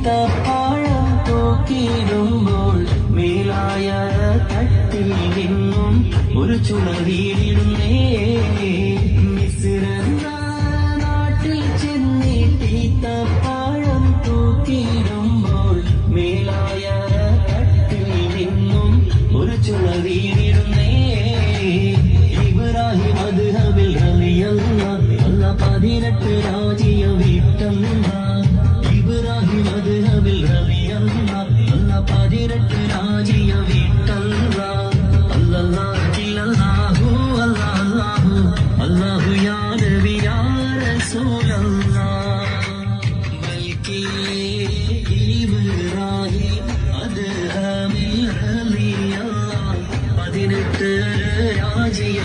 ഈത്തപ്പഴം തൂക്കിയിടുമ്പോൾ മേലായ തട്ടിൽ നിന്നും ഒരു ചുളവീടിടുന്നേ. മിസ്രെന്ന നാട്ടിൽ ചെന്നിട്ട് ഈത്തപ്പഴം തൂക്കിയിടുമ്പോൾ മേലായ തട്ടിൽ നിന്നും ഒരു ചുളവീടിടുന്നേ. ഇബ്രാഹിം മദ്ഹബിൽ റളിയല്ലാഹു അല്ലാഹ് 18 രാജിയ വിട്ടല്ല. ഇബ്രാഹിം മദ്ഹബിൽ റളിയല്ലാഹു അല്ലാഹ് 18 രാജിയ വിട്ടല്ല. അല്ലാഹു ഇല്ലല്ലാഹു അല്ലാഹു അല്ലാഹു യാ നബി യാ റസൂലല്ലാഹ്. ബൽകി ഇബ്രാഹിം മദ്ഹബിൽ റളിയല്ലാഹു 18 രാജിയ